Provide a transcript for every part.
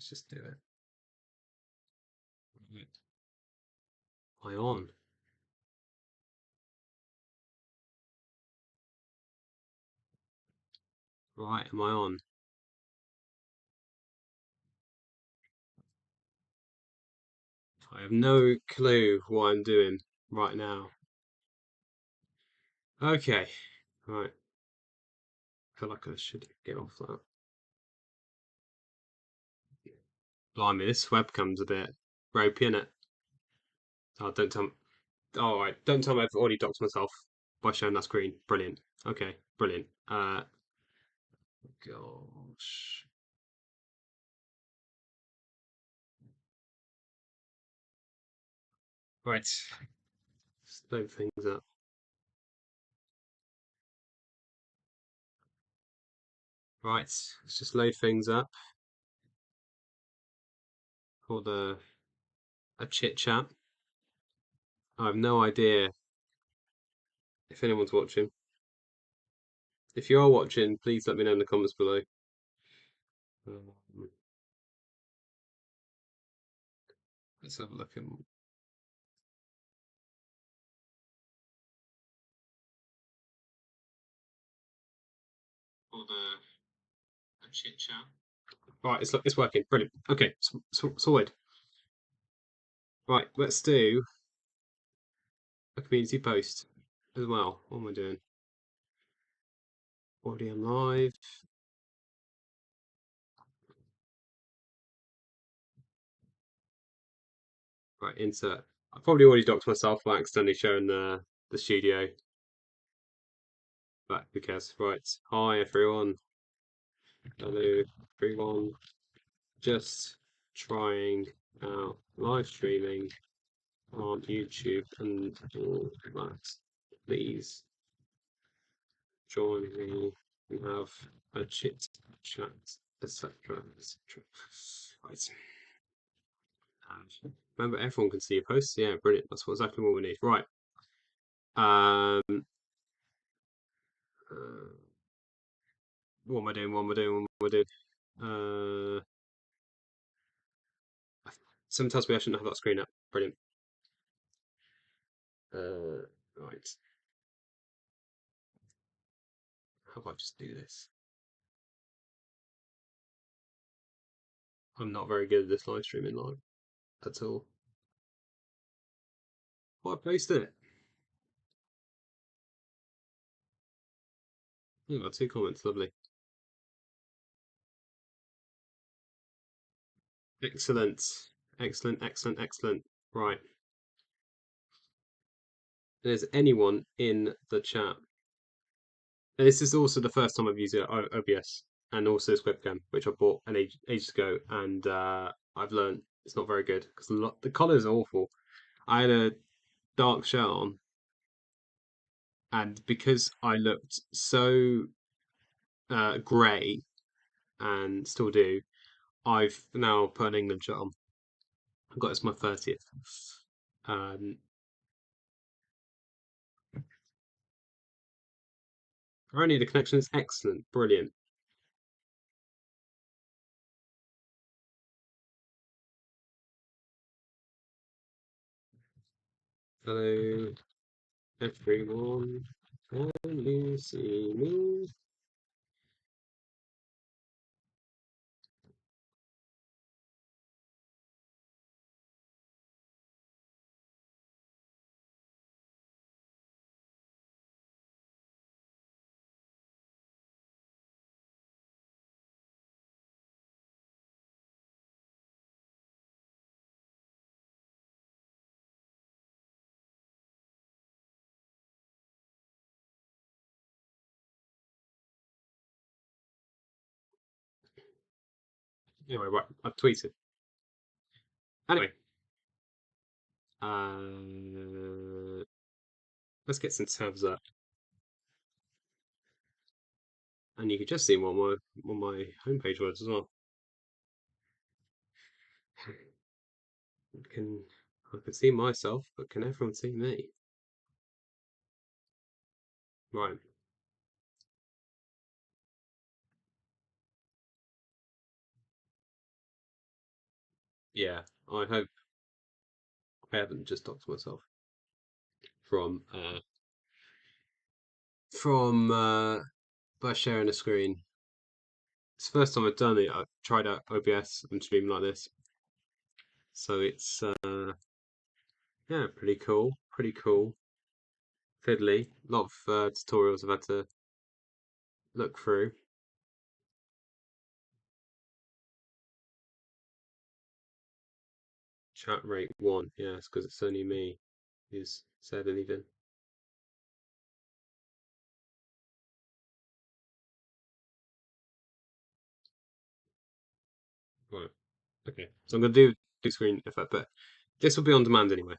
Let's just do it. Right. Am I on? Right, am I on? I have no clue what I'm doing right now. Okay, right. I feel like I should get off that. Blimey, this webcam's a bit ropey, innit? Oh, don't tell me. Oh, all right, don't tell me I've already doxed myself by showing that screen. Brilliant. Okay, brilliant. Gosh. Right, let's load things up. Right, let's just load things up for a chit chat. I have no idea if anyone's watching. If you are watching, please let me know in the comments below. Um, let's have a look at for the chit chat. Right, it's working. Brilliant. Okay, sorted. Right, let's do a community post as well. What am I doing? Already on live. Right, insert. I probably already docked myself by accidentally showing the studio. But who cares? Right. Hi everyone. Hello everyone. Just trying out live streaming on YouTube and all that. Please join me and have a chit chat, etc. etc. Right. Remember, everyone can see your posts. Yeah, brilliant. That's exactly what we need. Right. Um. What am I doing? What am I doing? What am I doing? Someone tells me I shouldn't have that screen up. Brilliant. Right. How about I just do this? I'm not very good at this live streaming live at all. Well, I posted it. Oh, got 2 comments. Lovely. Excellent. Excellent, excellent, excellent. Right. There's anyone in the chat. And this is also the first time I've used OBS and also this webcam, which I bought an ages ago, and I've learned it's not very good because the colours are awful. I had a dark shirt on, and because I looked so grey and still do, I've now put an England shirt on. I've got it's my 30th. Um, Apparently the connection is excellent, brilliant. Hello, everyone. Can you see me? Anyway, right, I've tweeted. Anyway, let's get some tabs up. And you can just see what my homepage was as well. I can see myself, but can everyone see me? Right. yeah, I hope I haven't just doxed myself from uh from by sharing a screen. It's the first time I've done it. I've tried out OBS and streaming like this, so it's yeah, pretty cool, pretty cool. Fiddly, a lot of tutorials I've had to look through. Chat rate one, yeah, it's because it's only me who's said anything. Right, okay. So I'm gonna do screen effect, but this will be on demand anyway.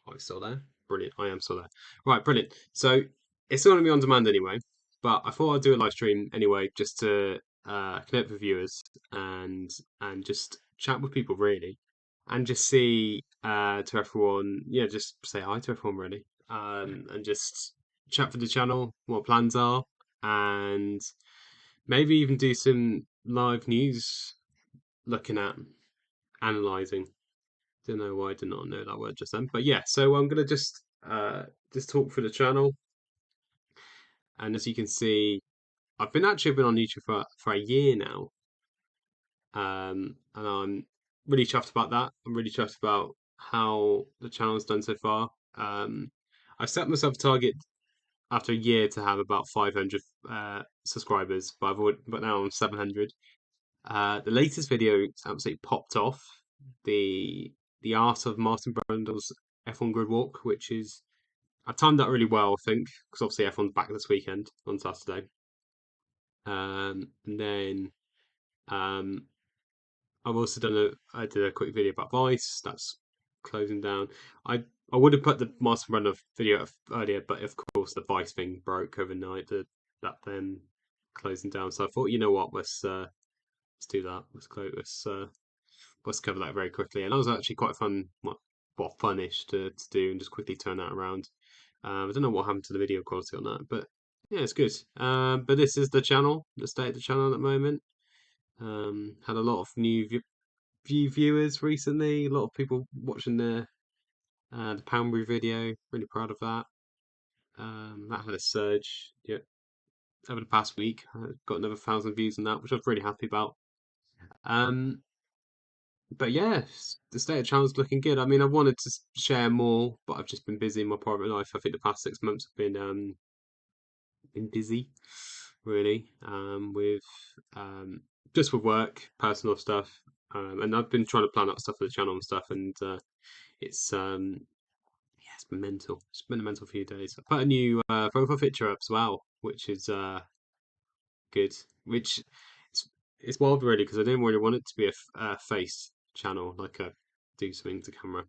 Oh, it's still there. Brilliant. I am still there. Right, brilliant. So it's still going to be on demand anyway, but I thought I'd do a live stream anyway, just to connect with viewers and just chat with people really, and just see to everyone, yeah, just say hi to everyone really, and just chat for the channel, what plans are, and maybe even do some live news looking at analysing. Don't know why I did not know that word just then. But yeah, so I'm gonna just talk for the channel. And as you can see, I've been on YouTube for a year now. And I'm really chuffed about that. I'm really chuffed about how the channel's done so far. I set myself a target after a year to have about 500 subscribers, but now I'm 700. The latest video absolutely popped off. The the art of Martin Brundle's F1 grid walk, which is I timed that really well, I think, because obviously F1's back this weekend on Saturday. And then um, I've also I did a quick video about Vice. That's closing down. I would have put the Martin Brundle video up earlier, but of course the Vice thing broke overnight. That then closing down. So I thought, you know what, let's do that. Let's cover that very quickly. And that was actually quite fun, well, funnish to do and just quickly turn that around. I don't know what happened to the video quality on that, but yeah, it's good. But this is the channel, the state of the channel at the moment. Had a lot of new viewers recently. A lot of people watching the Poundbury video. Really proud of that. That had a surge. Yeah, over the past week, I got another 1,000 views on that, which I was really happy about. Um, but yeah, the state of the channel's looking good. I mean, I wanted to share more, but I've just been busy in my private life. I think the past 6 months have been busy, really, with um, just with work, personal stuff, and I've been trying to plan out stuff for the channel and stuff, and it's yeah, it's been mental. It's been a mental few days. I put a new profile picture up as well, which is good. Which it's wild really because I didn't really want it to be a face channel, like a do something to camera,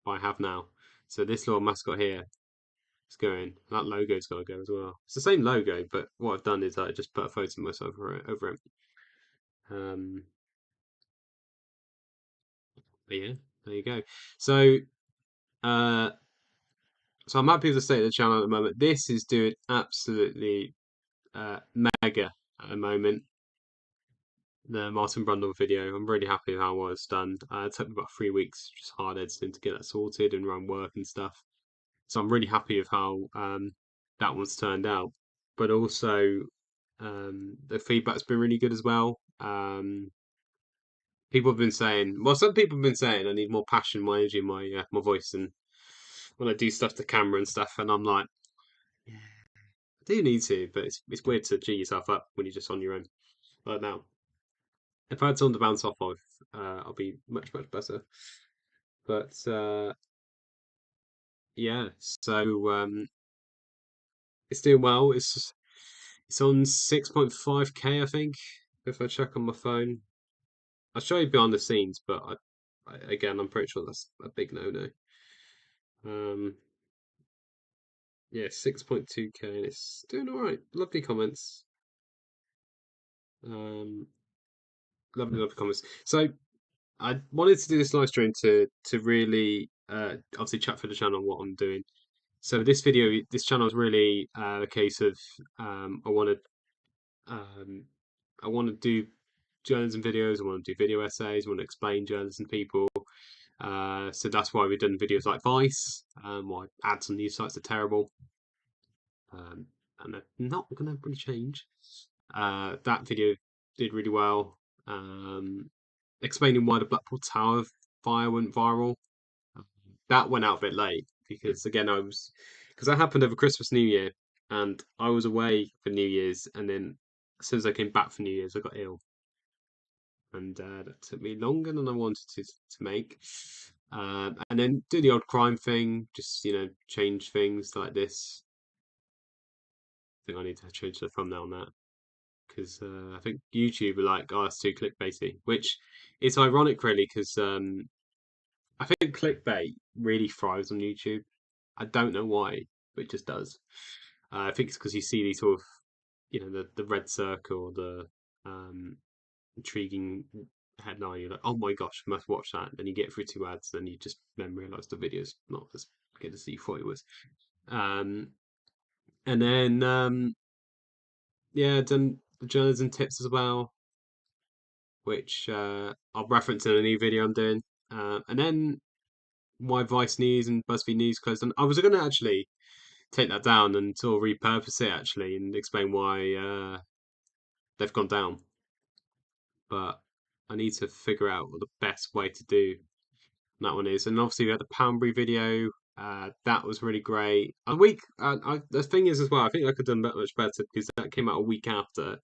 but I have now. So this little mascot here is going. That logo's got to go as well. It's the same logo, but what I've done is I just put a photo of myself over it. Um, but yeah, there you go. So, uh, so I'm happy with the state of the channel at the moment. This is doing absolutely mega at the moment. The Martin Brundle video. I'm really happy with how it's done. It took me about 3 weeks, just hard editing to get that sorted and run work and stuff. So I'm really happy with how that one's turned out. But also, the feedback's been really good as well. People have been saying, well, some people have been saying I need more passion, more energy in my voice, and when I do stuff to camera and stuff, and I'm like, yeah, I do need to, but it's weird to G yourself up when you're just on your own. Like now, if I had someone to bounce off of, I'll be much better. But yeah, so it's doing well. It's on 6.5K, I think. If I check on my phone, I'll show you behind the scenes, but again, I'm pretty sure that's a big no-no. Um, yeah, 6.2K, and it's doing all right. Lovely comments. Um, lovely comments. So I wanted to do this live stream to really obviously chat for the channel what I'm doing. So this channel is really a case of um, I want to um, I want to do. journalism videos. I want to do video essays. I want to explain journalism to people. So that's why we've done videos like Vice. Why ads on news sites are terrible, um, and they're not going to really change. That video did really well. Um, Explaining why the Blackpool Tower fire went viral. That went out a bit late because again because that happened over Christmas New Year, and I was away for New Year's, and then as soon as I came back for New Year's I got ill, and that took me longer than I wanted to make. And then do the odd crime thing, just change things like this. I think I need to change the thumbnail on that because I think YouTube are like, oh, it's too clickbaity, which is ironic really because I think clickbait really thrives on YouTube. I don't know why, but it just does. I think it's because you see these sort of, the red circle, the um, intriguing headline. You're like, oh my gosh, I must watch that. Then you get through two ads, then you just then realize the video's not as good as you thought it was. Um, and then yeah, done the journalism tips as well, which I'll reference in a new video I'm doing. And then why Vice News and BuzzFeed News closed down. I was going to actually take that down and sort of repurpose it actually and explain why they've gone down. But I need to figure out what the best way to do that one is. And obviously we had the Poundbury video. That was really great. A week. The thing is as well. I think I could have done that much better because that came out a week after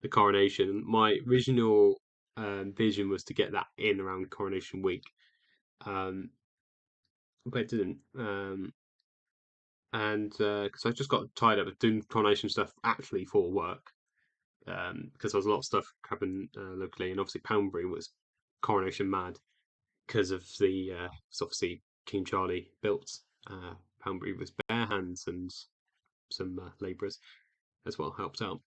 the coronation. My original vision was to get that in around coronation week, um, but it didn't. And because I just got tied up with doing coronation stuff actually for work, because there was a lot of stuff happening locally, and obviously Poundbury was coronation mad because of obviously King Charlie built Poundbury with bare hands, and some labourers as well helped out.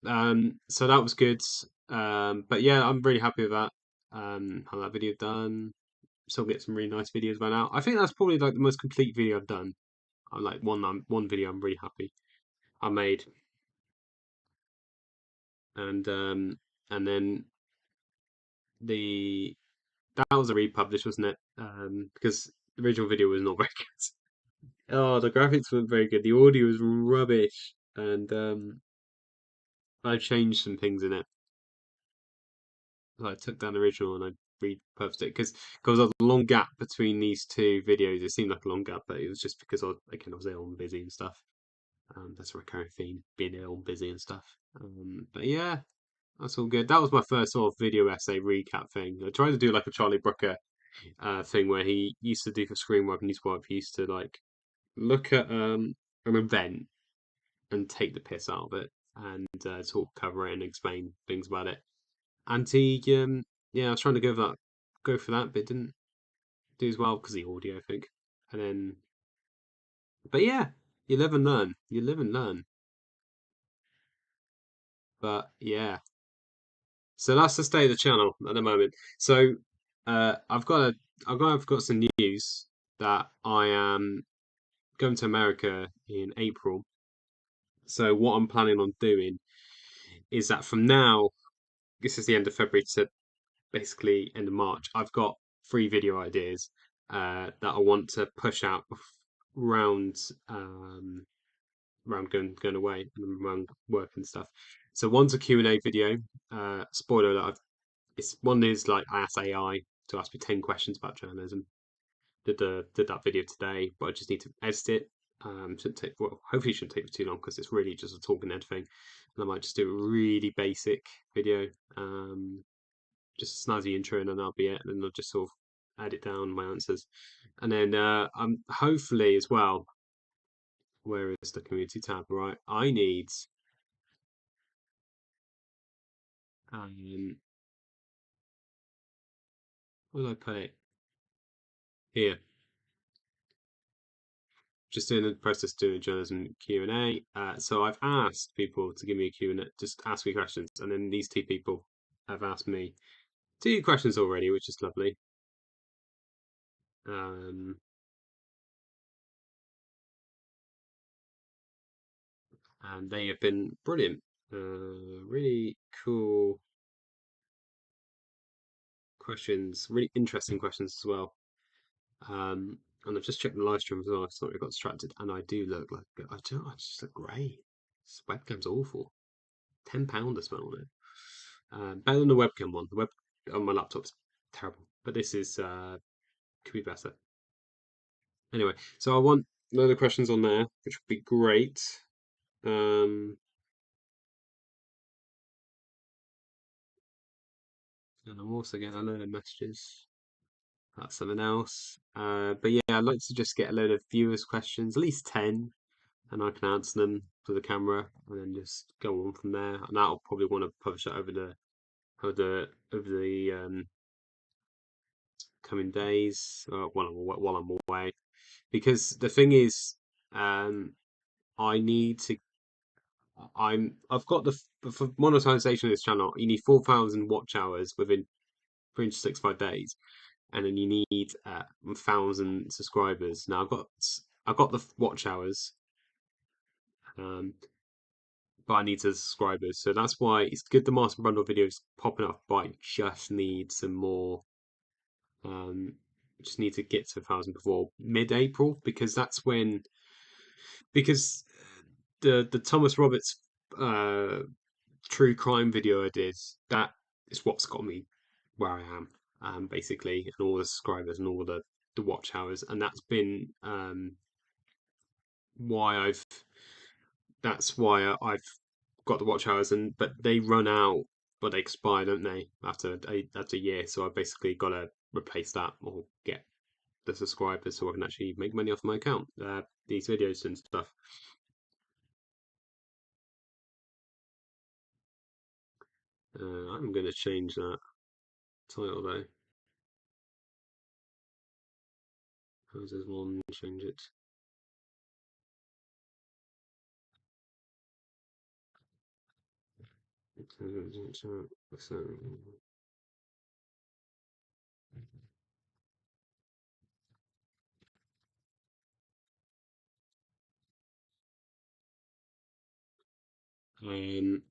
So that was good. But yeah, I'm really happy with that. How that video done. Still get some really nice videos by now. I think that's probably like the most complete video I've done. I like one video I'm really happy I made, and then the that was a republish, wasn't it? Because the original video was not very good. Oh, the graphics weren't very good. The audio was rubbish, and I changed some things in it. So I took down the original and I repurposed it because there was a long gap between these two videos. It seemed like a long gap, but it was just because I was ill and busy and stuff. That's a recurring theme, being ill and busy and stuff. But yeah, that's all good. That was my first sort of video essay recap thing. I tried to do like a Charlie Brooker thing where he used to do for Screenwipe and his wife. He used to like look at an event and take the piss out of it and sort of cover it and explain things about it. And yeah, I was trying to go for that, but it didn't do as well because of the audio, I think. And then, but yeah, you live and learn. You live and learn. But yeah, so that's the state of the channel at the moment. So I've got some news that I am going to America in April. So what I'm planning on doing is that from now, this is the end of February to basically end of March, I've got three video ideas that I want to push out around around going away and around work and stuff. So one's a Q&A video. Spoiler alert, it's one is like I asked AI to ask me 10 questions about journalism. Did that video today, but I just need to edit it. Shouldn't take well, hopefully it shouldn't take too long because it's really just a talking head thing. And I might just do a really basic video, just a snazzy intro, and then that'll be it. And then I'll just sort of edit down my answers. And then I'm hopefully as well. Where is the community tab? Right, I need um, where do I put it? Here. Just in the process of doing journalism Q&A. So I've asked people to give me a Q&A, just ask me questions, and then these two people have asked me two questions already, which is lovely. Um, and they have been brilliant. Really cool questions, really interesting questions as well. And I've just checked the live stream as well. Sorry, I got distracted, and I do look like I just look grey. This webcam's awful. £10 I spent on it. Better than the webcam one. The web on my laptop's terrible, but this is could be better. Anyway, so I want a load of questions on there, which would be great. Um, and I'm also getting a load of messages. That's something else. But yeah, I'd like to just get a load of viewers' questions, at least 10, and I can answer them to the camera and then just go on from there. And I'll probably want to publish it over the coming days while I'm away. Because the thing is, um, I need to. I've got for monetization of this channel. You need 4,000 watch hours within 365 days, and then you need 1,000 subscribers. Now I've got the watch hours, um, but I need the subscribers, so that's why it's good the Master Bundle videos popping up. But I just need some more. Um, just need to get to 1,000 before mid-April because that's when because the Thomas Roberts uh true crime video I did, that is what's got me where I am, basically, and all the subscribers and all the watch hours, and why I've that's why I've got the watch hours, and but they run out, but they expire, don't they, after a year? So I basically got to replace that or get the subscribers so I can actually make money off my account, these videos and stuff. I'm going to change that title though. How does one change it? Um,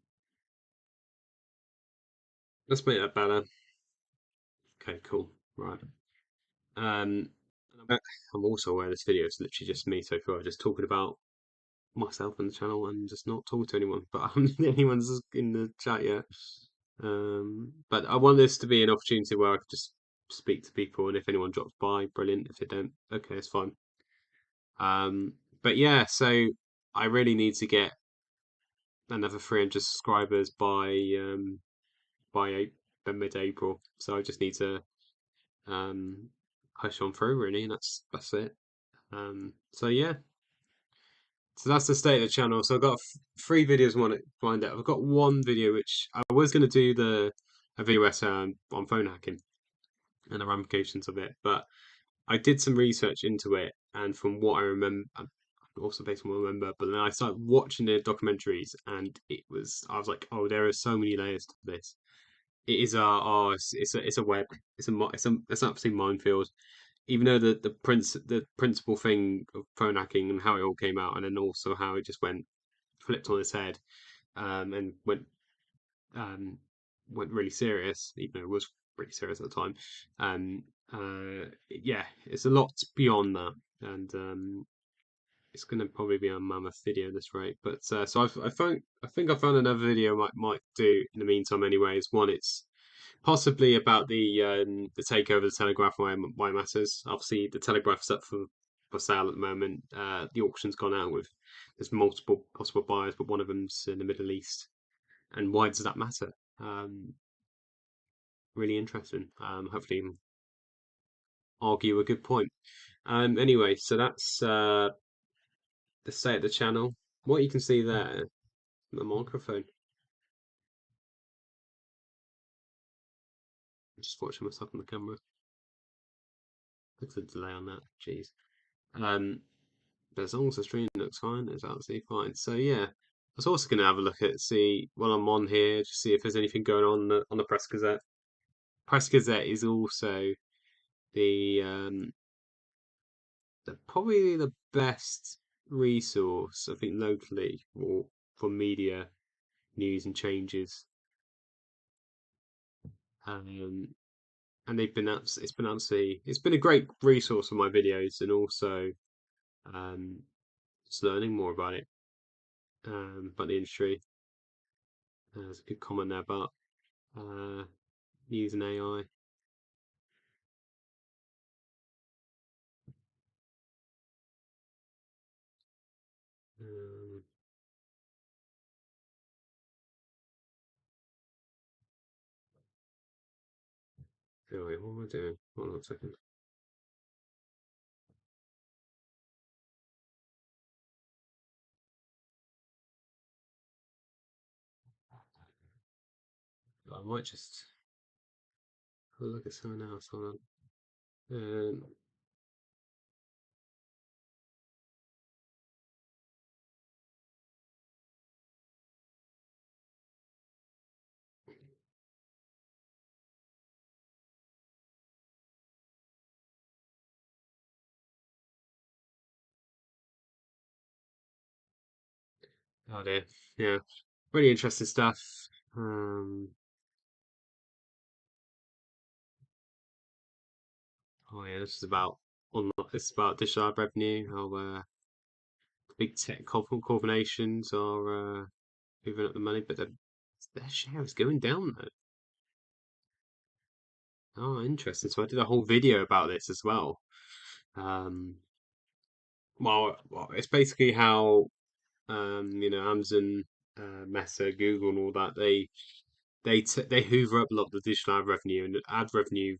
let's make that better. Okay, cool. Right. Um, I'm also aware this video is literally just me so far, just talking about myself and the channel and just not talking to anyone, but anyone's in the chat yet. But I want this to be an opportunity where I could just speak to people, and if anyone drops by, brilliant. If they don't, okay, it's fine. But yeah, so I really need to get another 300 subscribers by mid-April. So I just need to um push on through really, and that's it. So yeah, so that's the state of the channel. So I've got three videos I want to find out. I've got one video which I was going to do a video essay on phone hacking and the ramifications of it, but I did some research into it, and from what I remember, also based on what I remember, but then I started watching the documentaries, and I was like, oh, there are so many layers to this. It is it's a web, it's an absolute minefield. Even though the principal thing of phone hacking and how it all came out, and then also how it just flipped on its head, and um, went really serious, even though it was pretty serious at the time. Um, yeah, it's a lot beyond that, and it's going to probably be a mammoth video at this rate. But so I think I found another video I might do in the meantime. Anyways, one it's possibly about the takeover of the Telegraph, why it matters. Obviously, the Telegraph's up for sale at the moment. The auction's gone out with there's multiple possible buyers, but one of them's in the Middle East. And why does that matter? Really interesting. Hopefully, argue a good point. Anyway, so that's the state of the channel. What you can see there, the microphone. I'm just watching myself on the camera. Look at the delay on that. Jeez. Um, but as long as the stream looks fine, it's absolutely fine. So yeah, I was also going to have a look at see while I'm on here, just see if there's anything going on the Press Gazette. Press Gazette is also the probably the best resource I think locally for media news and changes. Um, and it's been absolutely it's been a great resource for my videos and also um, just learning more about the industry. There's a good comment there about uh, using AI. Um, anyway, what am I doing? Hold on a second. I might just look at someone else. Hold on. Oh dear. Yeah, really interesting stuff. Um, oh yeah, this is about It's about digital ad revenue. How big tech corporations are moving up the money, but their share is going down though. Oh, interesting. So I did a whole video about this as well. Um, well, it's basically how Amazon, Meta, Google, and all that they hoover up a lot of the digital ad revenue, and the ad revenue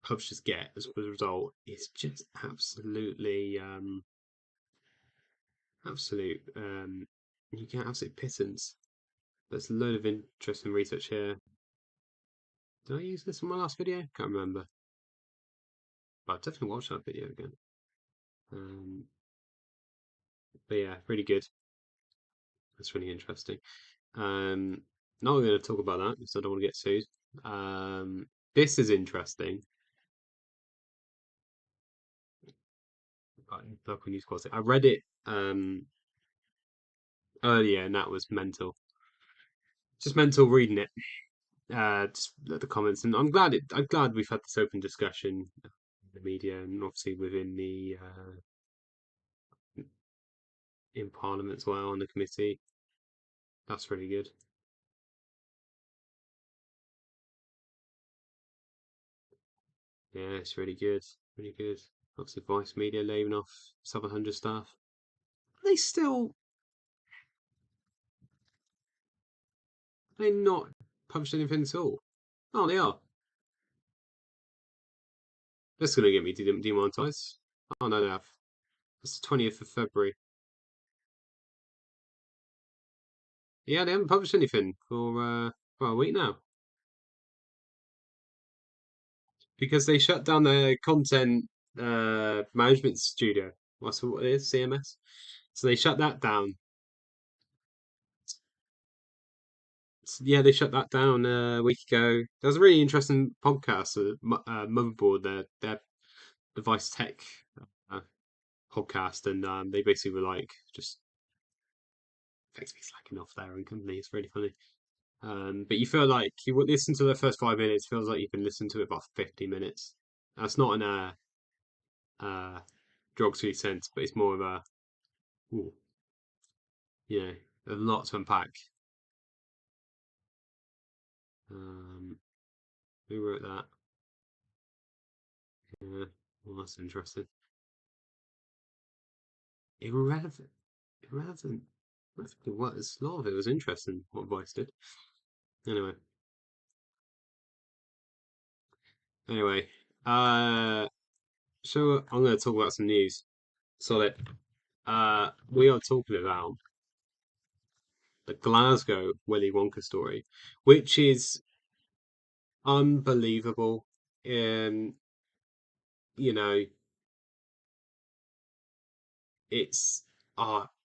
publishers get as a result is just absolute. You get absolute pittance. There's a load of interesting research here. Did I use this in my last video? Can't remember. But I'll definitely watch that video again. Um, but yeah, really good. That's really interesting. Not going to talk about that because I don't want to get sued. This is interesting. Local news quality. I read it earlier, and that was mental. Just mental reading it. Just the comments, and I'm glad we've had this open discussion in the media, and obviously within the in Parliament as well, on the committee. That's really good. Yeah, it's really good. Really good. Obviously, Vice Media laying off 700 staff. Are they still? They not published anything at all? Oh, they are. That's going to get me demonetized. Oh no, they have. It's the 20th of February. Yeah, they haven't published anything for a week now because they shut down their content management studio. That's what it is, CMS. So they shut that down. Yeah, they shut that down a week ago. There was a really interesting podcast, Motherboard, their device tech uh, podcast, and they basically were like just effectively slacking off their own company. It's really funny. But you feel like you would listen to the first 5 minutes, feels like you've been listening to it about 50 minutes. That's not in a uh, derogatory sense, but it's more of a, ooh, you know, a lot to unpack. Um, who wrote that? Yeah, well, that's interesting. Irrelevant. Irrelevant. I think it was. A lot of it was interesting, what Vice did. Anyway, anyway. Uh, so I'm going to talk about some news. Solid. We are talking about the Glasgow Willy Wonka story, which is unbelievable. Um, you know, it's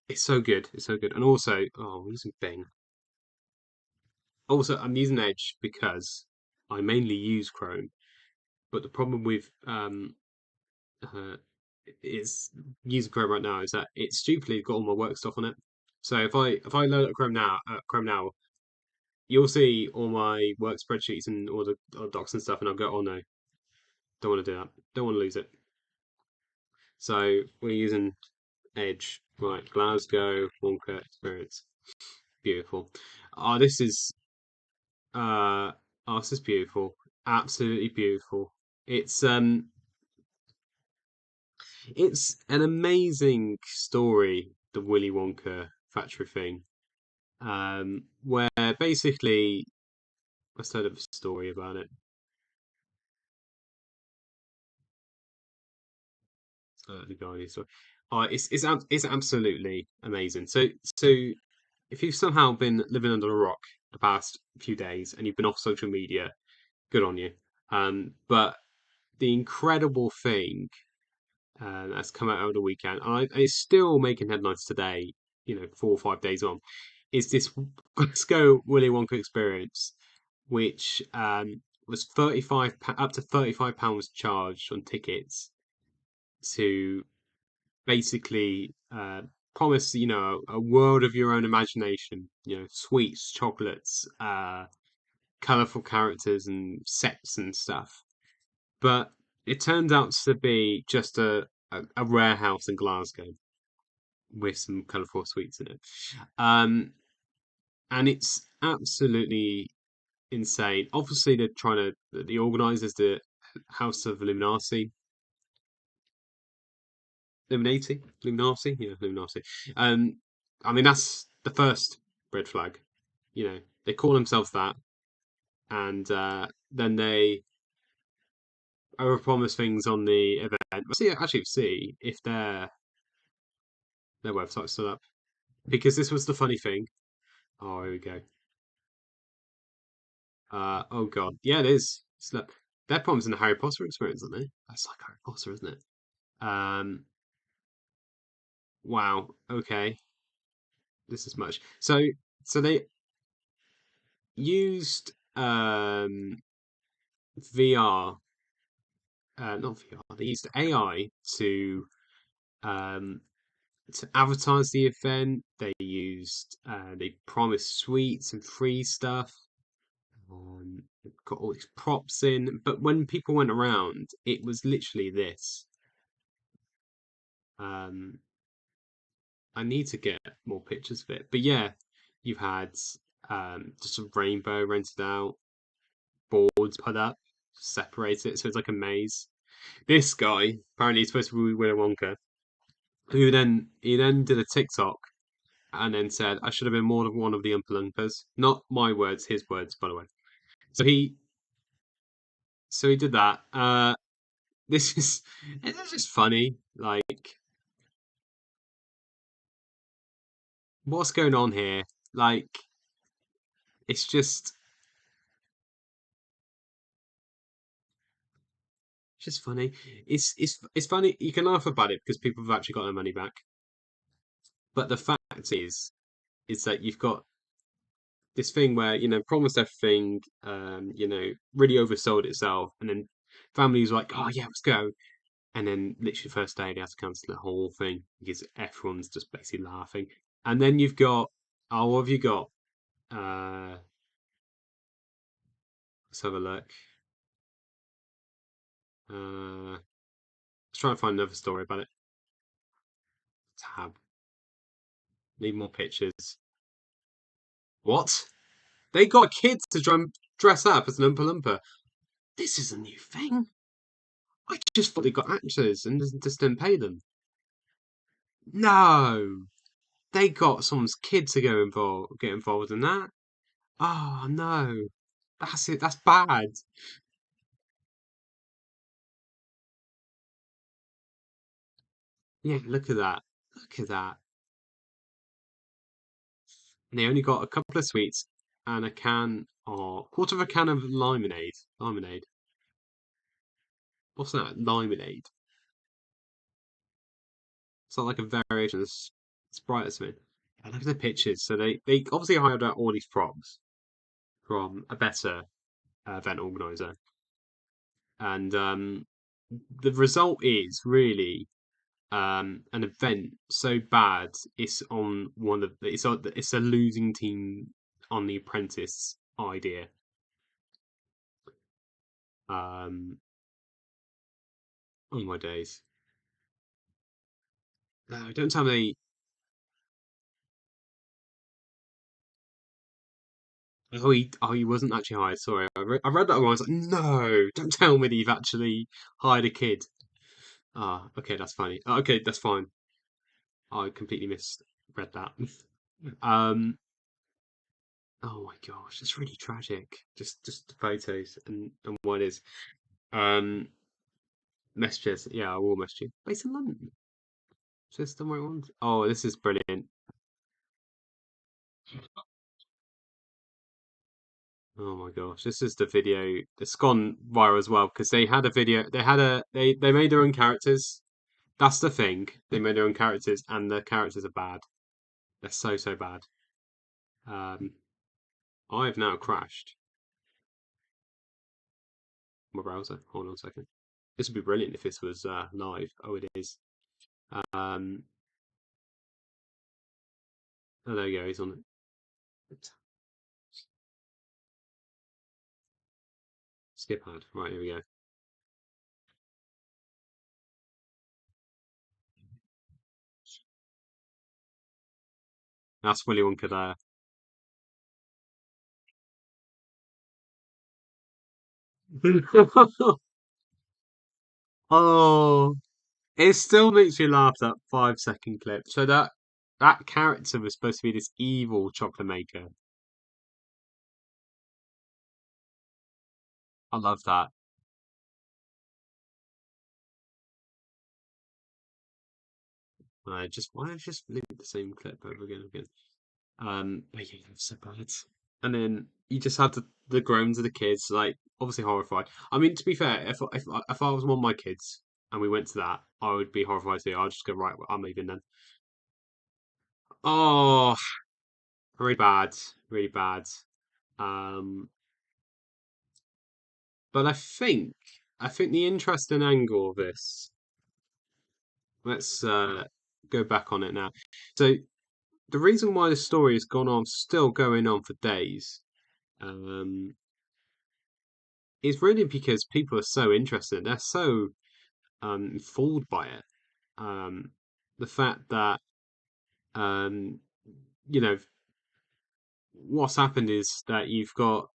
it's so good. It's so good. And also, oh, I'm using Bing. Also, I'm using Edge because I mainly use Chrome. But the problem with uh, is using Chrome right now is that it's stupidly got all my work stuff on it. So if I load up Chrome now, you'll see all my work spreadsheets and all the docs and stuff, and I'll go, oh no, don't want to do that. Don't want to lose it. So we're using Edge, right? Glasgow Wonka experience, beautiful. Oh, uh, this is beautiful, absolutely beautiful. It's um, it's an amazing story, the Willy Wonka factory thing. Where basically I heard of a story about it. The Guardian story. It's absolutely amazing. So if you've somehow been living under a rock the past few days and you've been off social media, good on you. But the incredible thing that's come out over the weekend, and it's still making headlines today, 4 or 5 days on, is this Glasgow Willy Wonka experience, which was up to £35 charged on tickets to basically promise, a world of your own imagination, sweets, chocolates, colorful characters and sets and stuff. But it turned out to be just a warehouse in Glasgow with some colorful sweets in it. Um, and it's absolutely insane. Obviously, they're trying to, the organizers, the House of Illuminati, yeah, Illuminati. Um, I mean, that's the first red flag. They call themselves that, and then they overpromise things on the event. Let's see, actually, see if their website's still up, because this was the funny thing. Oh, here we go. Oh God, yeah, it is. They're promising the Harry Potter experience, aren't they? That's like Harry Potter, isn't it? Wow. Okay, this is much. So they used VR, not VR. They used AI um to advertise the event. They promised sweets and free stuff. Got all these props in, but when people went around, it was literally this. Um, I need to get more pictures of it, but yeah, you've had just a rainbow rented out, boards put up, separate it, so it's like a maze. This guy apparently is supposed to be Willy Wonka, he then did a TikTok and then said, "I should have been more than one of the Oompa Loompas." Not my words, his words, by the way. So he did that. This is it's just funny. Like, what's going on here? Like, it's just funny. It's funny. You can laugh about it because people have actually got their money back. But the fact is that you've got this thing where promised everything, really oversold itself, and then families were like, "Oh yeah, let's go," and then literally first day they had to cancel the whole thing because everyone's just basically laughing. And then you've got, oh, what have you got? Uh, let's have a look. Let's try and find another story about it. Tab. Need more pictures. What? They got kids to try and dress up as an Oompa Loompa. This is a new thing. I just thought they got actors and just didn't pay them. No, they got someone's kid to get involved in that. Oh no, that's it. That's bad. Yeah, look at that. Look at that. And they only got a couple of sweets and a can or quarter of a can of limonade. Limonade. What's that? Limonade. It's not like a variation of Sprite or something. Yeah, look at the pictures. So they obviously hired out all these props from a better event organizer, and the result is really an event so bad it's on one of it's a losing team on The Apprentice idea. Um, oh my days. No, don't tell me. Oh, he wasn't actually hired. Sorry, I read that one. I was like, no, don't tell me that you've actually hired a kid. Ah, okay, that's funny. Okay, that's fine. I completely misread that. Um, oh my gosh, it's really tragic. Just the photos and what is. Um, messages. Yeah, I will message you. Based in London. Just the right ones. Oh, this is brilliant. Oh my gosh, this is the video. It's gone viral as well because they had a video. They made their own characters. That's the thing. They made their own characters, and the characters are bad. They're so bad. Um, I've now crashed my browser. Hold on a second. This would be brilliant if this was live. Oh, it is. Um, oh, there you go. He's on it. Skip ad. Right, here we go. That's Willy Wonka there. Oh, it still makes me laugh, that 5 second clip. So that character was supposed to be this evil chocolate maker. I love that. Just why don't you just loop the same clip over again and again? But yeah, it's so bad. And then you just had the groans of the kids, like obviously horrified. I mean, to be fair, if I was one of my kids and we went to that, I would be horrified too. I'd just go right. I'm leaving then. Oh, really bad, really bad. Um, but I think the interesting angle of this. Let's go back on it now. So the reason why the story has gone on, still going on for days, um, is really because people are so interested. They're so fooled by it. Um, the fact that um, you know what's happened is that you've got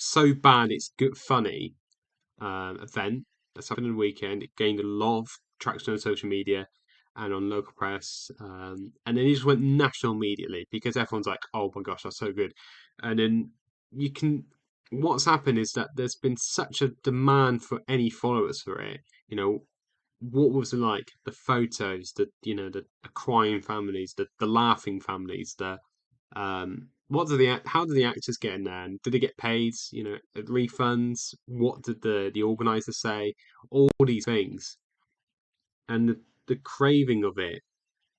so bad it's good funny event that's happened in the weekend. It gained a lot of traction on social media and on local press, and then it just went national immediately because everyone's like, "Oh my gosh, that's so good!" And then you can. What's happened is that there's been such a demand for any followers for it. You know, what was it like? The photos, the crying families, the laughing families, what do how do the actors get in there? And did they get paid? Refunds? What did the organizer say? All these things, and the craving of it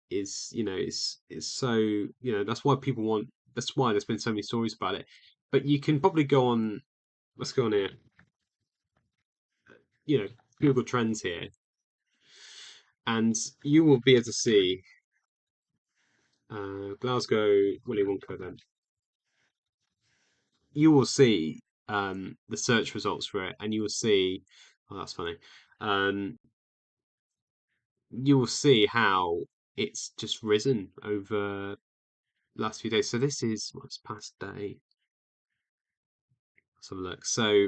is so that's why people want. That's why there's been so many stories about it. But you can probably go on. Let's go on here. You know, Google Trends here, and you will be able to see Glasgow Willy Wonka. Then you will see the search results for it, and you will see. Oh, that's funny. Um, you will see how it's just risen over the last few days. So this is what's past day. Let's have a look. So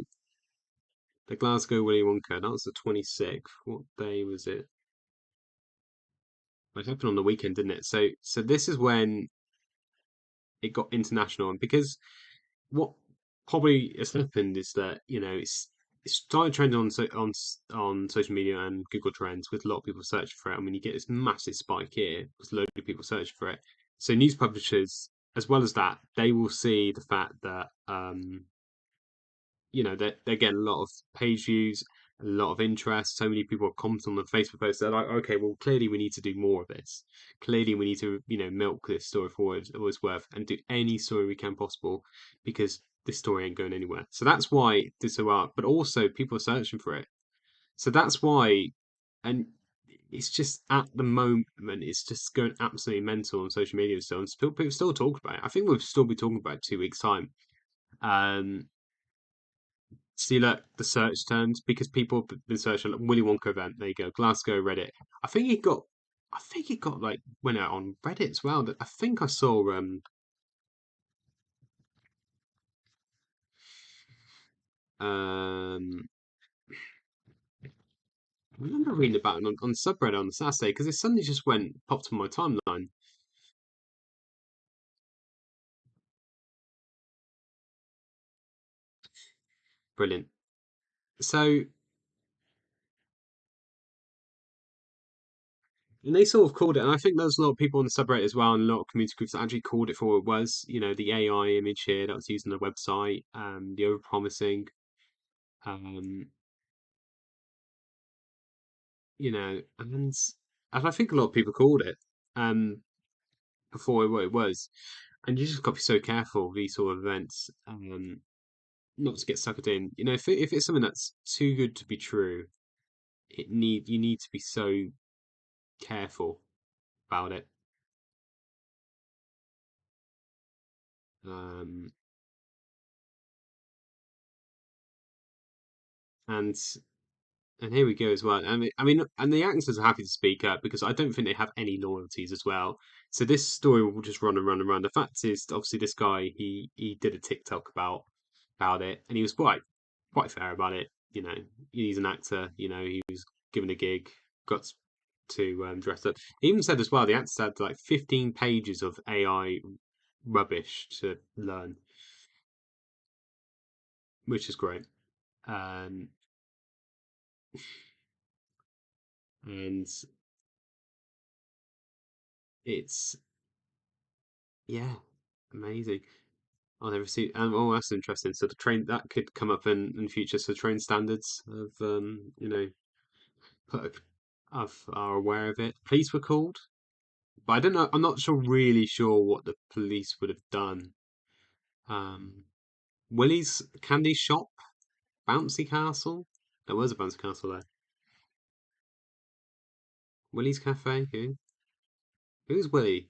the Glasgow Willy Wonka, that was the 26th. What day was it? It happened on the weekend, didn't it? So this is when it got international, and because what probably has happened is that it's started trending on social media and Google Trends with a lot of people searching for it. I mean, you get this massive spike here with a load of people searching for it. So news publishers, as well as that, they will see the fact that they're getting a lot of page views, a lot of interest. So many people are commenting on the Facebook post. They're like, okay, well, clearly we need to do more of this. Clearly we need to, milk this story for what it's worth and do any story we can possible because this story ain't going anywhere. So that's why this so art, but also people are searching for it. So that's why, and it's just at the moment, it's just going absolutely mental on social media and still. And still, people still talk about it. I think we'll still be talking about it 2 weeks' time. Um, See, look, the search terms because people have been searching like, Willy Wonka event. There you go, Glasgow Reddit. I think it got, I think it got like went out on Reddit as well. I think I saw um I remember reading about it on subreddit on Saturday because it suddenly just went popped on my timeline. Brilliant. So and they sort of called it, and I think there's a lot of people on the subreddit as well, and a lot of community groups that actually called it for what it was. You know, the AI image here that was used on the website, the overpromising, um, you know, and I think a lot of people called it um before what it was, and you just got to be so careful with these sort of events, not to get suckered in. You know, if it's something that's too good to be true, you need to be so careful about it. Um, and And here we go as well. And the actors are happy to speak up because I don't think they have any loyalties as well. So this story will just run and run and run. The fact is, obviously, this guy he did a TikTok about it, and he was quite fair about it. You know, he's an actor. You know, he was given a gig, got to dress up. He even said as well the actors had like 15 pages of AI rubbish to learn, which is great. Um, and it's yeah, amazing. I never see. Oh, that's interesting. So the train that could come up in future. So train standards of you know, put of are aware of it. Police were called, but I don't know. I'm not sure, really sure what the police would have done. Um, Willie's Candy Shop, Bouncy Castle. There was a bouncy castle there. Willie's Cafe. Who? Who's Willie?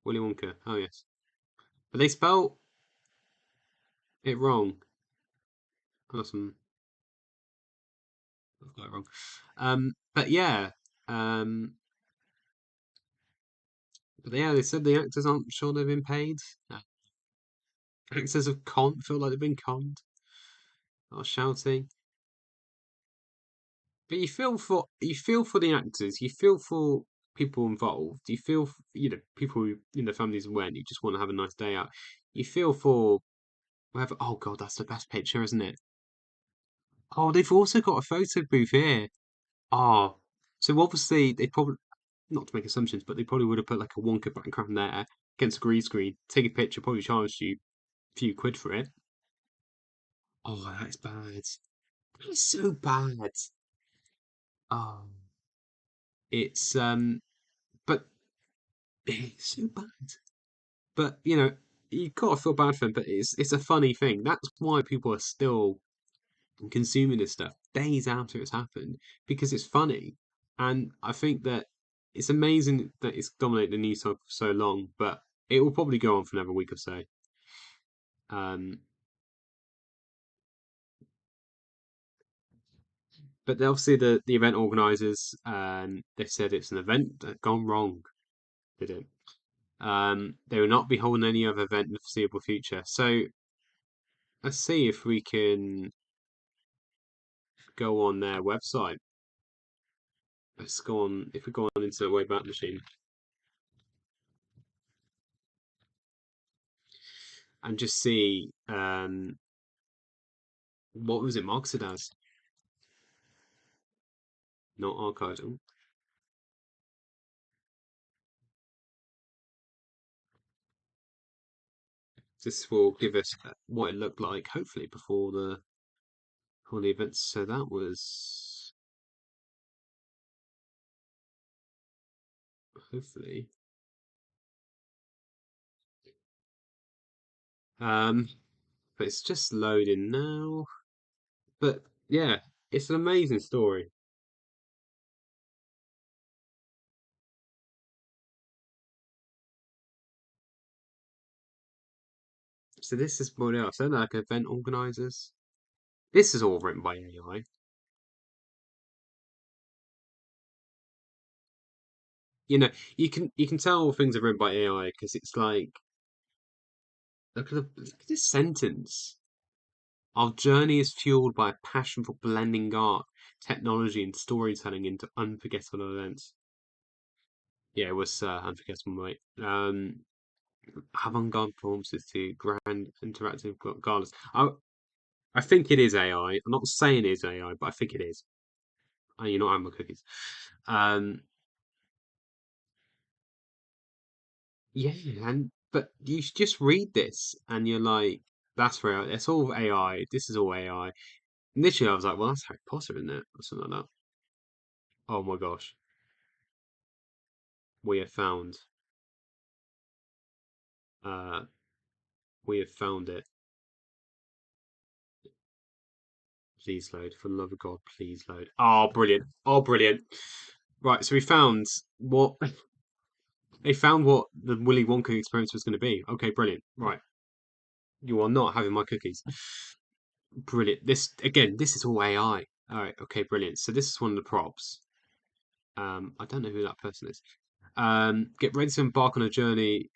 Willy Wonka. Oh yes, but they spell it wrong. Awesome. I've got it wrong. But yeah. Um, But yeah, they said the actors aren't sure they've been paid. Actors have feel like they've been conned. Are shouting. But you feel for the actors. You feel for people involved. You feel you know people who you know families went. You just want to have a nice day out. You feel for whoever. Oh God, that's the best picture, isn't it? Oh, they've also got a photo booth here. Oh, so obviously they probably not to make assumptions, but they probably would have put like a Wonka background there against a green screen. Take a picture, probably charged you a few quid for it. Oh, that's bad. It's so bad. Oh, it's but it's so bad. But you know, you gotta feel bad for him. But it's a funny thing. That's why people are still consuming this stuff days after it's happened because it's funny. And I think that it's amazing that it's dominated the news cycle for so long. But it will probably go on for another week or so. Um, but obviously the event organisers they said it's an event that gone wrong. Did it? They will not be holding any other event in the foreseeable future. So let's see if we can go on their website. Let's go on, if we go on into the Wayback Machine and just see what was it marketed as? Not archived. Oh, this will give us what it looked like, hopefully, before the event. So that was hopefully. Um, but it's just loading now. But yeah, it's an amazing story. So this is what else? They're like event organizers. This is all written by AI. You know, you can tell things are written by AI because it's like look at this sentence. Our journey is fueled by a passion for blending art, technology, and storytelling into unforgettable events. Yeah, it was unforgettable, mate. Avant-garde performances to grand interactive galas. I think it is AI. I'm not saying it is AI, but I think it is. Oh, you're not having my cookies. Um, yeah, and but you just read this and you're like, that's real. It's all AI. This is all AI. Initially, I was like, well, that's Harry Potter, isn't it? Or something like that. Oh my gosh, we have found, uh, we have found it. Please load. For the love of God, please load. Oh, brilliant. Oh, brilliant. Right, so we found what they found what the Willy Wonka experience was going to be. Okay, brilliant. Right, you are not having my cookies. Brilliant. This again, this is all AI. All right, okay, brilliant. So this is one of the props. I don't know who that person is. Get ready to embark on a journey,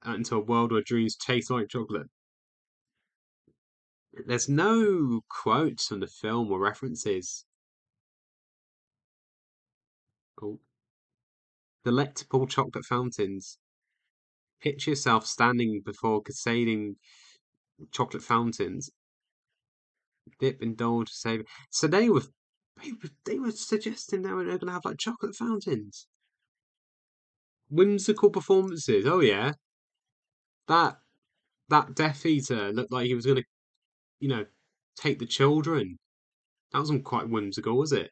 into a world where dreams taste like chocolate. There's no quotes from the film or references. Oh, delectable chocolate fountains. Picture yourself standing before cascading chocolate fountains. Dip, indulge, save. So they were suggesting they were going to have like chocolate fountains, whimsical performances. Oh yeah, that that Death Eater looked like he was going to, you know, take the children. That wasn't quite whimsical, was it?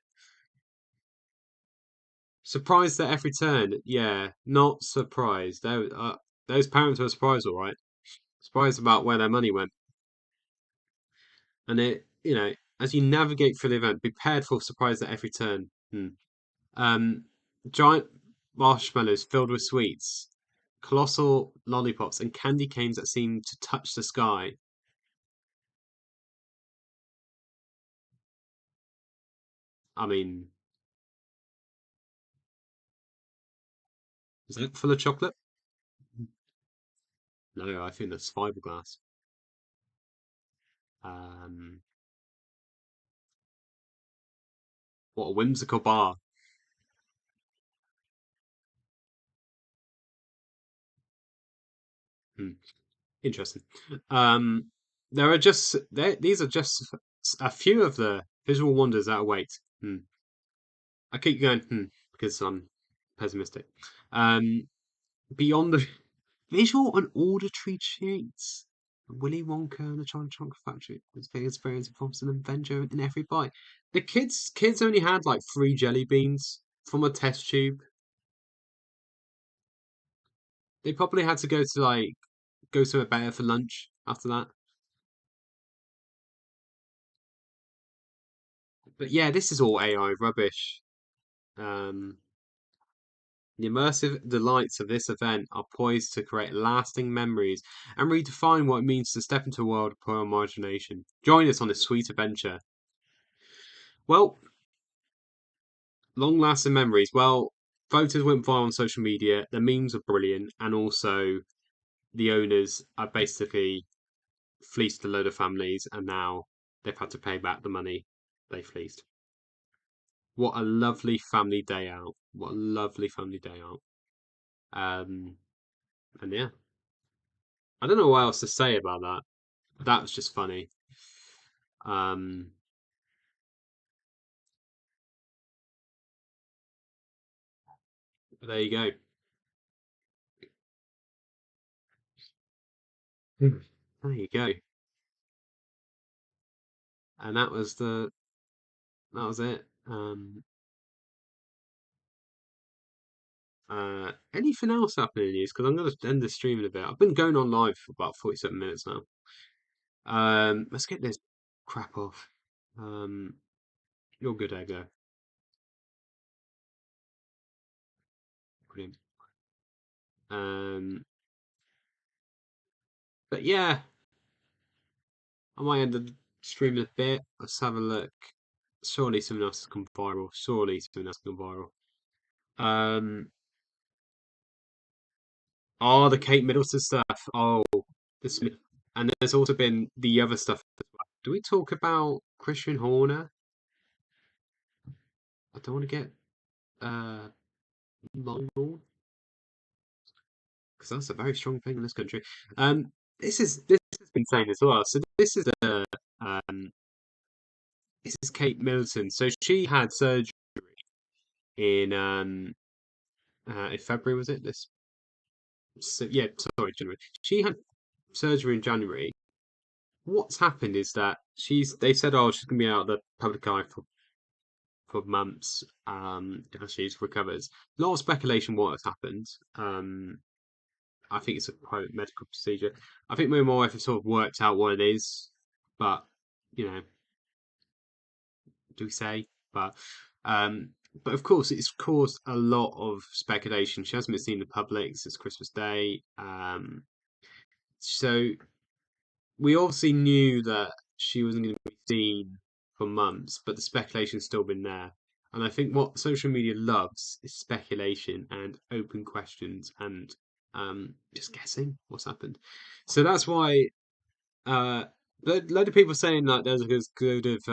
Surprised at every turn. Yeah, not surprised. Those parents were surprised, all right. Surprised about where their money went. And as you navigate through the event, be prepared for surprise at every turn. Hmm. Um, giant marshmallows filled with sweets, colossal lollipops, and candy canes that seem to touch the sky. I mean, is that full of chocolate? No, I think that's fiberglass. Um, what a whimsical bar. Hmm, interesting. Um, these are just a few of the visual wonders that await. Hmm. I keep going because I'm pessimistic. Um, beyond the visual and auditory treats. Willy Wonka and the Chocolate Factory. It's big experience involves an adventure in every bite. The kids only had like three jelly beans from a test tube. They probably had to go somewhere better for lunch after that. But yeah, this is all AI rubbish. Um, the immersive delights of this event are poised to create lasting memories and redefine what it means to step into a world of pure imagination. Join us on this sweet adventure. Well, long lasting memories. Well, photos went viral on social media. The memes are brilliant, and also the owners are basically fleeced a load of families, and now they've had to pay back the money they fleeced. What a lovely family day out! What a lovely family day out! Um, and yeah, I don't know what else to say about that. That was just funny. Um, there you go. Hmm. There you go. And that was it. Anything else happening in news? Because I'm going to end the stream in a bit. I've been going on live for about 47 minutes now. Let's get this crap off. Um, you're good, Ego. Brilliant. Um, but yeah. I might end up streaming a bit. Let's have a look. Surely something else has gone viral. Surely something else has gone viral. Oh, the Kate Middleton stuff. Oh, this, and there's also been the other stuff as well. Do we talk about Christian Horner? I don't want to get uh long because that's a very strong thing in this country. This has been insane as well. So um this is Kate Middleton. So she had surgery in in February, was it? This so, yeah, sorry, January. She had surgery in January. What's happened is that they said, oh, she's gonna be out of the public eye for months, as she's recovers. A lot of speculation what has happened. I think it's a private medical procedure. I think me and my wife have sort of worked out what it is, but you know, do we say? But um, but of course, it's caused a lot of speculation. She hasn't been seen in the public since Christmas Day. So we obviously knew that she wasn't going to be seen for months, but the speculation's still been there. And I think what social media loves is speculation and open questions and just guessing what's happened. So that's why load of people saying like there's a good of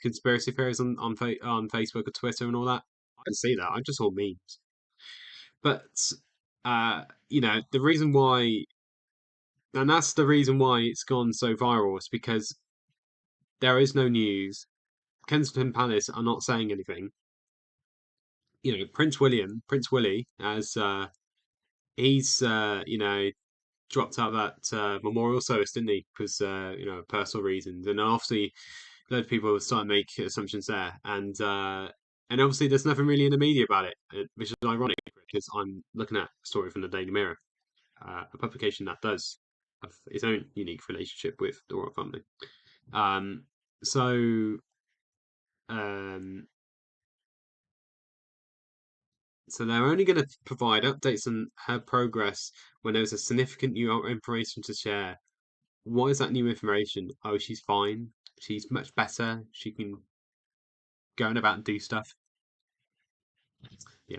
conspiracy theories on Facebook or Twitter and all that. I didn't see that. I just saw memes. But the reason why, and that's the reason why it's gone so viral, is because there is no news. Kensington Palace are not saying anything. Prince Willie, as he's dropped out of that memorial service, didn't he? Because personal reasons, and obviously, a lot of people are starting to make assumptions there, and obviously, there's nothing really in the media about it, which is ironic because I'm looking at a story from the Daily Mirror, a publication that does have its own unique relationship with the royal family. Um, so um, So they're only going to provide updates on her progress when there's a significant new information to share. What is that new information? Oh, she's fine. She's much better. She can go and about and do stuff. Yeah,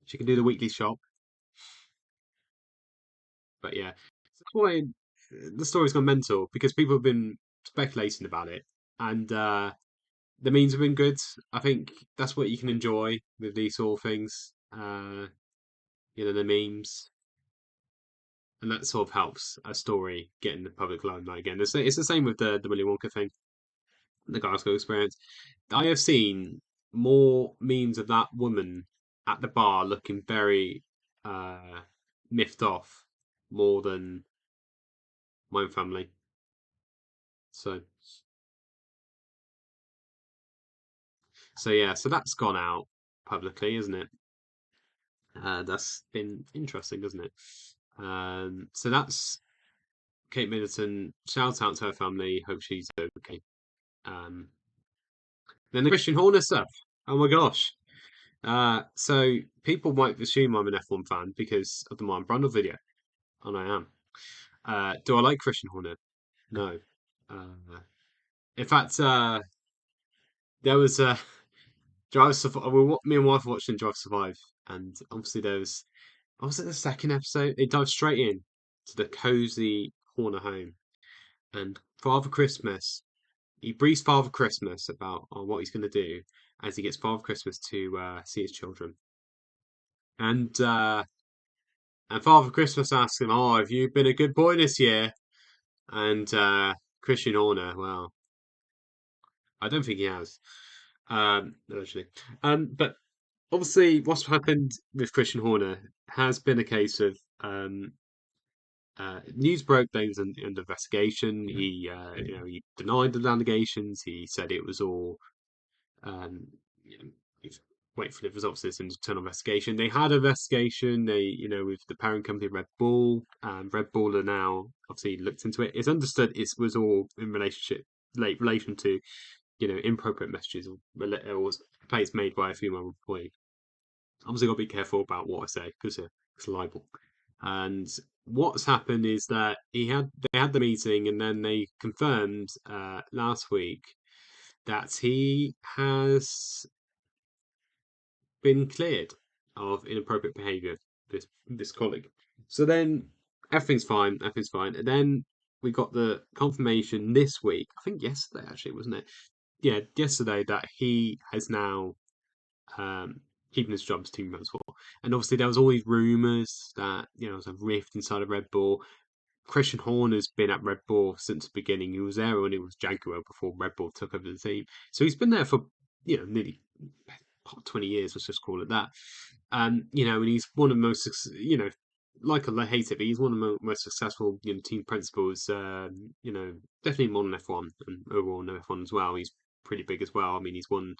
she can do the weekly shop. But yeah, that's why the story's gone mental because people have been speculating about it, and the memes have been good. I think that's what you can enjoy with these sort of things. The memes. And that sort of helps a story get in the public limelight again. It's the same with the Willy Wonka thing, the Glasgow experience. I have seen more memes of that woman at the bar looking very uh, miffed off more than my own family. So so that's gone out publicly, isn't it? That's been interesting, doesn't it? So that's Kate Middleton. Shout out to her family. Hope she's okay. Um, Then the Christian Horner stuff. Oh my gosh. So people might assume I'm an F1 fan because of the Martin Brundle video, and I am. Do I like Christian Horner? No. Uh, in fact, there was Drive Survive. Me and my wife watched Drive Survive, and obviously there was. I was at the second episode. They dived straight in to the cozy Horner home, and Father Christmas. He briefs Father Christmas about what he's going to do as he gets Father Christmas to see his children. And Father Christmas asks him, "Oh, have you been a good boy this year?" And Christian Horner, well, I don't think he has. Actually. But obviously, what's happened with Christian Horner has been a case of news broke that he was under investigation. He denied the allegations. He said it was all Um, you know, wait for the results of this internal investigation. They had an investigation. With the parent company Red Bull. Red Bull are now obviously looked into it. It's understood it was all in relation to inappropriate messages or complaints made by a female employee. Obviously, got to be careful about what I say because it's libel. And what's happened is that they had the meeting and then they confirmed last week that he has been cleared of inappropriate behaviour. This colleague. So then everything's fine. Everything's fine. And then we got the confirmation this week. I think yesterday actually, wasn't it? Yeah, yesterday that he has now um, keeping his job as team principal. And obviously there was all these rumours that there was a rift inside of Red Bull. Christian Horner's been at Red Bull since the beginning. He was there when it was Jaguar before Red Bull took over the team. So he's been there for nearly 20 years. Let's just call it that. And he's one of the most like I hate it, but he's one of the most successful team principals. Definitely more than F1 and overall in F1 as well. He's pretty big as well. I mean, he's won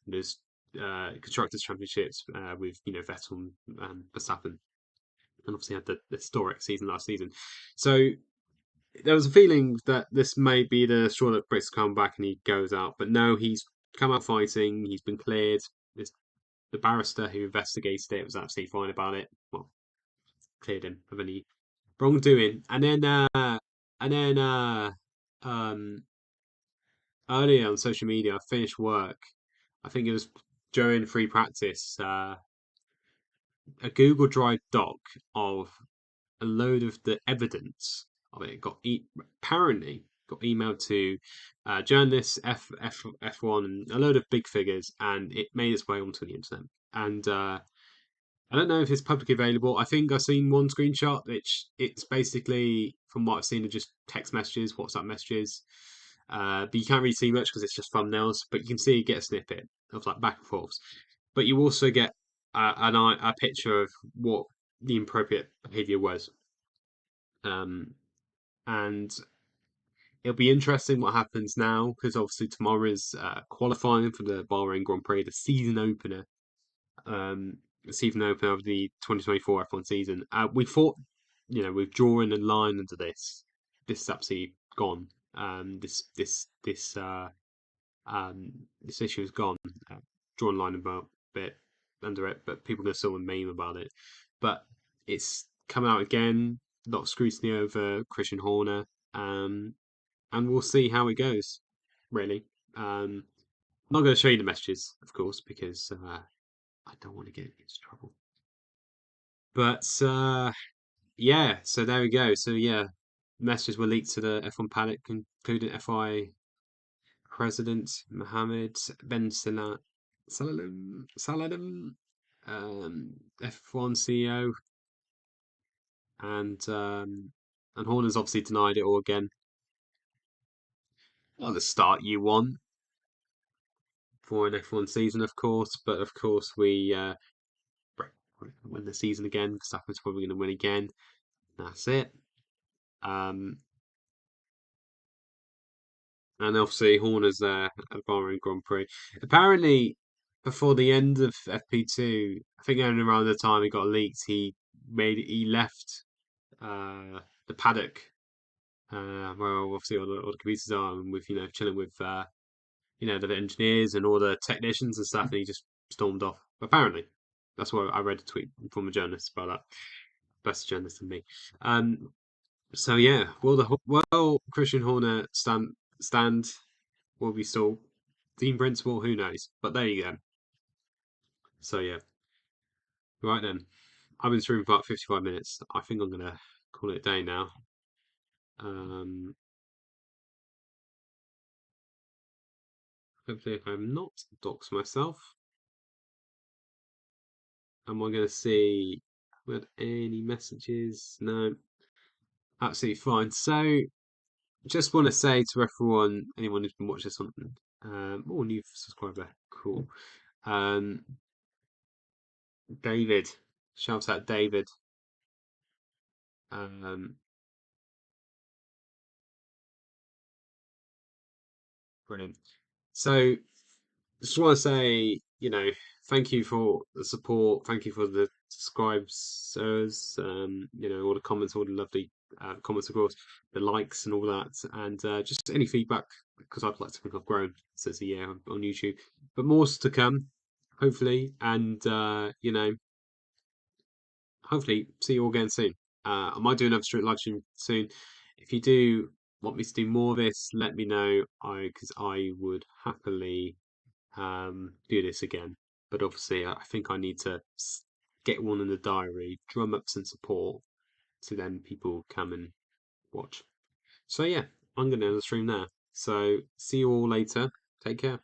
those constructors championships with Vettel and Verstappen, and obviously had the historic season last season. So there was a feeling that this may be the straw that breaks the come back and he goes out, but no, he's come out fighting. He's been cleared. This, the barrister who investigated it was absolutely fine about it. Well, cleared him of any wrongdoing. And then um, earlier on social media, I finished work. I think it was during free practice. A Google Drive doc of a load of the evidence of it apparently got emailed to journalists, F1, and a load of big figures, and it made its way onto the internet. And I don't know if it's publicly available. I think I've seen one screenshot, which it's basically, from what I've seen, are just text messages, WhatsApp messages. But you can't really see much because it's just thumbnails. But you can get a snippet of like back and forths. But you also get a picture of what the inappropriate behaviour was. Um, and it'll be interesting what happens now because obviously tomorrow is qualifying for the Bahrain Grand Prix, um, the season opener of the 2024 F1 season. We thought, with drawing a line under this is absolutely gone. This issue is gone. Uh, Drawing a line about bit under it, but people are going to still meme about it. But it's come out again. A lot of scrutiny over Christian Horner. Um, and we'll see how it goes. Really, I'm not going to show you the messages, of course, because I don't want to get into trouble. But yeah, so there we go. So yeah, messages were leaked to the F1 paddock, including FI President Mohammed Ben Saladam, F1 CEO, and Horner's obviously denied it all again. Well, the start you want for an F1 season, of course, but of course we win the season again. Verstappen's probably going to win again. That's it. Um, and obviously Horner's there at Bahrain Grand Prix. Apparently, before the end of FP2, I think only around the time he got leaked, he left the paddock where obviously all the computers are, and with chilling with the engineers and all the technicians and stuff, and he just stormed off. Apparently, that's what I read a tweet from a journalist about that. Best journalist than me. So yeah, will Christian Horner stand? Will be still team principal? Who knows? But there you go. So yeah, right then. I've been streaming for about 55 minutes. I think I'm gonna call it a day now. Um, Hopefully, if I'm not dox myself, am I gonna see? Have we had any messages? No, absolutely fine. So just want to say to everyone, anyone who's been watching something, new subscriber, cool. Um, David, shout out David. Um, Brilliant. So just want to say, thank you for the support. Thank you for the subscribers. All the comments, all the lovely comments, of course, the likes and all that, and just any feedback because I'd like to think I've grown since a year on YouTube, but more's to come, hopefully, and hopefully see you all again soon. I might do another live stream soon. If you do want me to do more of this, let me know. I Because I would happily do this again. But obviously, I think I need to get one in the diary, drum up some support, so then people come and watch. So yeah, I'm gonna end the stream there. So see you all later. Take care.